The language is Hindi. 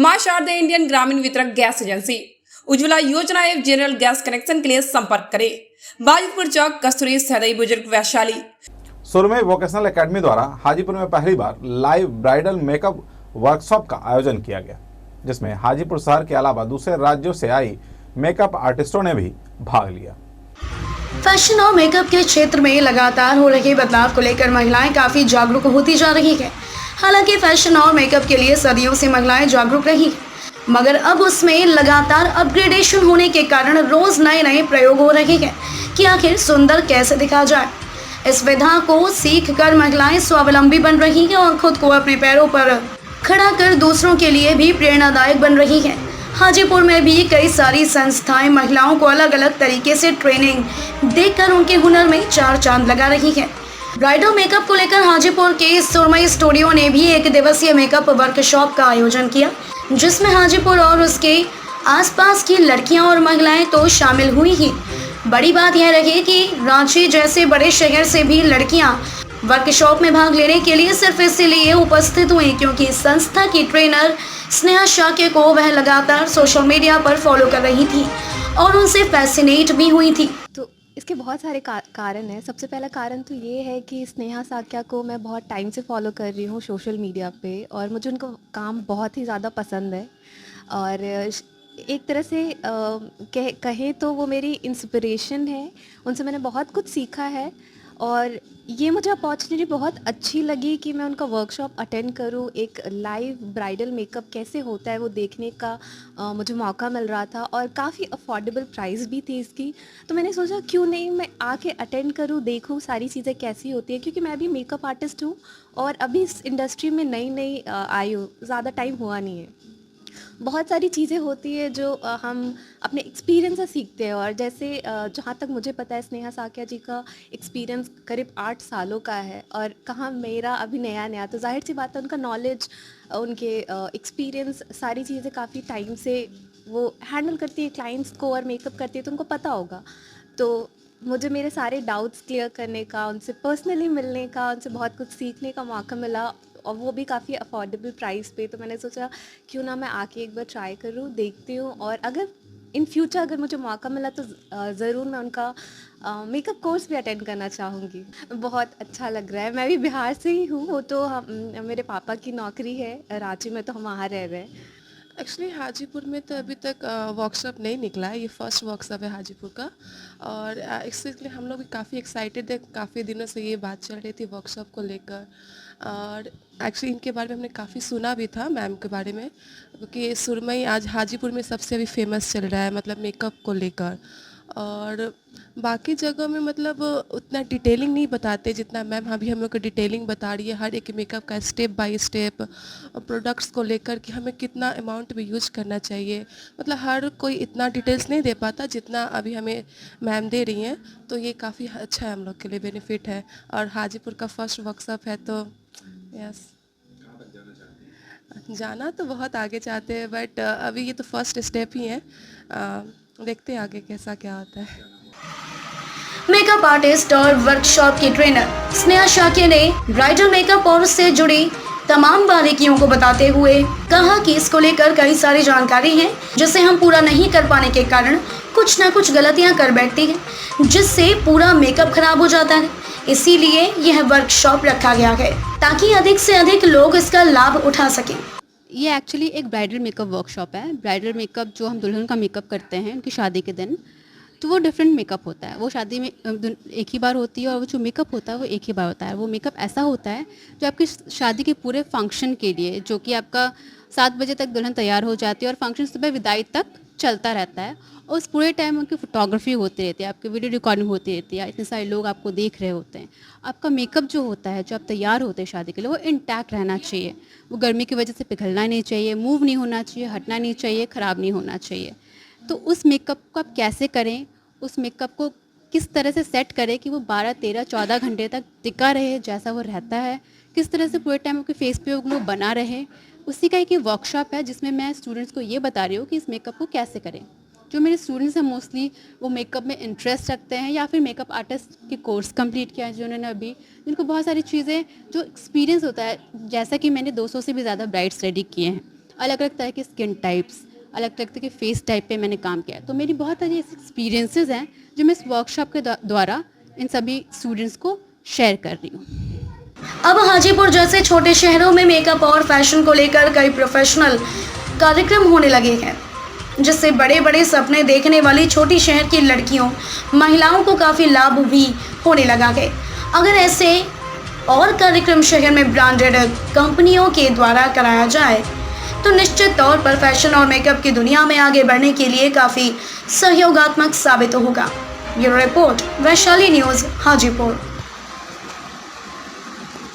मां शारदे इंडियन ग्रामीण वितरक गैस एजेंसी उज्ज्वला योजना एवं जनरल गैस कनेक्शन के लिए संपर्क करें। बाजितपुर चौक, कस्तूरी, सदैई बुजुर्ग, वैशाली। सुरमई वोकेशनल एकेडमी द्वारा हाजीपुर में पहली बार लाइव ब्राइडल मेकअप वर्कशॉप का आयोजन किया गया, जिसमें हाजीपुर शहर के अलावा दूसरे राज्यों से आई मेकअप आर्टिस्टों ने भी भाग लिया। फैशन और मेकअप के क्षेत्र में लगातार हो रहे बदलाव को लेकर महिलाएं काफी जागरूक होती जा रही है। हालांकि फैशन और मेकअप के लिए सदियों से महिलाएं जागरूक रही, मगर अब उसमें लगातार अपग्रेडेशन होने के कारण रोज नए नए प्रयोग हो रहे हैं कि आखिर सुंदर कैसे दिखा जाए। इस विधा को सीख कर महिलाएं स्वावलंबी बन रही हैं और खुद को अपने पैरों पर खड़ा कर दूसरों के लिए भी प्रेरणादायक बन रही हैं। हाजीपुर में भी कई सारी संस्थाएं महिलाओं को अलग अलग तरीके से ट्रेनिंग देकर उनके हुनर में चार चांद लगा रही हैं। ब्राइडल मेकअप को लेकर हाजीपुर के सुरमई स्टूडियो ने भी एक दिवसीय मेकअप वर्कशॉप का आयोजन किया, जिसमें हाजीपुर और उसके आसपास की लड़कियां और महिलाएं तो शामिल हुई ही। बड़ी बात यह रही कि रांची जैसे बड़े शहर से भी लड़कियां वर्कशॉप में भाग लेने के लिए सिर्फ इसीलिए उपस्थित हुई क्योंकि संस्था की ट्रेनर स्नेहा शाक्य को वह लगातार सोशल मीडिया पर फॉलो कर रही थी और उनसे फैसिनेट भी हुई थी। तो इसके बहुत सारे कारण हैं। सबसे पहला कारण तो ये है कि स्नेहा शाक्य को मैं बहुत टाइम से फॉलो कर रही हूँ सोशल मीडिया पे, और मुझे उनका काम बहुत ही ज़्यादा पसंद है। और एक तरह से कहें तो वो मेरी इंस्पिरेशन है, उनसे मैंने बहुत कुछ सीखा है। और ये मुझे अपॉर्चुनिटी बहुत अच्छी लगी कि मैं उनका वर्कशॉप अटेंड करूं। एक लाइव ब्राइडल मेकअप कैसे होता है वो देखने का मुझे मौका मिल रहा था, और काफ़ी अफोर्डेबल प्राइस भी थी इसकी। तो मैंने सोचा क्यों नहीं मैं आके अटेंड करूं, देखूं सारी चीज़ें कैसी होती है, क्योंकि मैं भी मेकअप आर्टिस्ट हूं और अभी इस इंडस्ट्री में नई आई हूँ, ज़्यादा टाइम हुआ नहीं है। बहुत सारी चीज़ें होती है जो हम अपने एक्सपीरियंस से सीखते हैं। और जैसे जहाँ तक मुझे पता है स्नेहा शाक्य जी का एक्सपीरियंस करीब 8 सालों का है, और कहाँ मेरा अभी नया, तो जाहिर सी बात है उनका नॉलेज, उनके एक्सपीरियंस, सारी चीज़ें काफ़ी टाइम से वो हैंडल करती है क्लाइंट्स को और मेकअप करती है, तो उनको पता होगा। तो मुझे मेरे सारे डाउट्स क्लियर करने का, उनसे पर्सनली मिलने का, उनसे बहुत कुछ सीखने का मौका मिला, और वो भी काफ़ी अफोर्डेबल प्राइस पे। तो मैंने सोचा क्यों ना मैं आके एक बार ट्राई करूँ, देखती हूँ, और अगर इन फ्यूचर अगर मुझे मौका मिला तो ज़रूर मैं उनका मेकअप कोर्स भी अटेंड करना चाहूँगी। बहुत अच्छा लग रहा है। मैं भी बिहार से ही हूँ, वो तो हम मेरे पापा की नौकरी है रांची में, तो हम वहाँ रह रहे हैं। एक्चुअली हाजीपुर में तो अभी तक वर्कशॉप नहीं निकला है, ये फर्स्ट वर्कशॉप है हाजीपुर का। और इसके लिए हम लोग भी काफ़ी एक्साइटेड है, काफ़ी दिनों से ये बात चल रही थी वर्कशॉप को लेकर। और एक्चुअली इनके बारे में हमने काफ़ी सुना भी था, मैम के बारे में, क्योंकि सुरमई आज हाजीपुर में सबसे अभी फेमस चल रहा है, मतलब मेकअप को लेकर। और बाकी जगह में मतलब उतना डिटेलिंग नहीं बताते जितना मैम अभी हम लोग को डिटेलिंग बता रही है, हर एक मेकअप का स्टेप बाय स्टेप, प्रोडक्ट्स को लेकर कि हमें कितना अमाउंट में यूज करना चाहिए। मतलब हर कोई इतना डिटेल्स नहीं दे पाता जितना अभी हमें मैम दे रही हैं। तो ये काफ़ी अच्छा है, हम लोग के लिए बेनिफिट है। और हाजीपुर का फर्स्ट वर्कशॉप है, तो यस, जाना तो बहुत आगे चाहते हैं, बट अभी ये तो फर्स्ट स्टेप ही है। देखते हैं आगे कैसा क्या होता है। मेकअप आर्टिस्ट और वर्कशॉप की ट्रेनर स्नेहा शाक्य ने ब्राइडल मेकअप और उससे जुड़ी तमाम बारीकियों को बताते हुए कहा कि इसको लेकर कई सारी जानकारी है, जिसे हम पूरा नहीं कर पाने के कारण कुछ न कुछ गलतियां कर बैठती हैं, जिससे पूरा मेकअप खराब हो जाता है। इसीलिए यह वर्कशॉप रखा गया है ताकि अधिक से अधिक लोग इसका लाभ उठा सकें। ये एक्चुअली एक ब्राइडल मेकअप वर्कशॉप है। ब्राइडल मेकअप जो हम दुल्हन का मेकअप करते हैं उनकी शादी के दिन, तो वो डिफरेंट मेकअप होता है। वो शादी में एक ही बार होती है, और वो जो मेकअप होता है वो एक ही बार होता है। वो मेकअप ऐसा होता है जो आपकी शादी के पूरे फंक्शन के लिए, जो कि आपका 7 बजे तक दुल्हन तैयार हो जाती है और फंक्शन सुबह विदाई तक चलता रहता है। और उस पूरे टाइम उनकी फोटोग्राफी होती रहती है, आपकी वीडियो रिकॉर्डिंग होती रहती है, इतने सारे लोग आपको देख रहे होते हैं। आपका मेकअप जो होता है, जो आप तैयार होते हैं शादी के लिए, वो इंटैक्ट रहना चाहिए। वो गर्मी की वजह से पिघलना नहीं चाहिए, मूव नहीं होना चाहिए, हटना नहीं चाहिए, ख़राब नहीं होना चाहिए। तो उस मेकअप को आप कैसे करें, उस मेकअप को किस तरह से सेट करें कि वो 12, 13, 14 घंटे तक टिका रहे जैसा वो रहता है, किस तरह से पूरे टाइम आपके फेस पे वो ग्लो बना रहे, उसी का एक वर्कशॉप है जिसमें मैं स्टूडेंट्स को ये बता रही हूँ कि इस मेकअप को कैसे करें। जो मेरे स्टूडेंट्स हैं मोस्टली वो मेकअप में इंटरेस्ट रखते हैं, या फिर मेकअप आर्टिस्ट के कोर्स कंप्लीट किया है जिन्होंने अभी, जिनको बहुत सारी चीज़ें जो एक्सपीरियंस होता है। जैसा कि मैंने 200 से भी ज़्यादा ब्राइड्स रेडी किए हैं, अलग अलग तरह के स्किन टाइप्स, अलग अलग तरह के फेस टाइप पे मैंने काम किया है। तो मेरी बहुत सारी ऐसे एक्सपीरियंसेस हैं जो मैं इस वर्कशॉप के द्वारा इन सभी स्टूडेंट्स को शेयर कर रही हूँ। अब हाजीपुर जैसे छोटे शहरों में मेकअप और फैशन को लेकर कई प्रोफेशनल कार्यक्रम होने लगे हैं, जिससे बड़े बड़े सपने देखने वाली छोटी शहर की लड़कियों, महिलाओं को काफ़ी लाभ भी होने लगा है। अगर ऐसे और कार्यक्रम शहर में ब्रांडेड कंपनियों के द्वारा कराया जाए तो निश्चित तौर पर फैशन और मेकअप की दुनिया में आगे बढ़ने के लिए काफ़ी सहयोगात्मक साबित होगा। Bureau report, Vaishali news, Hajipur.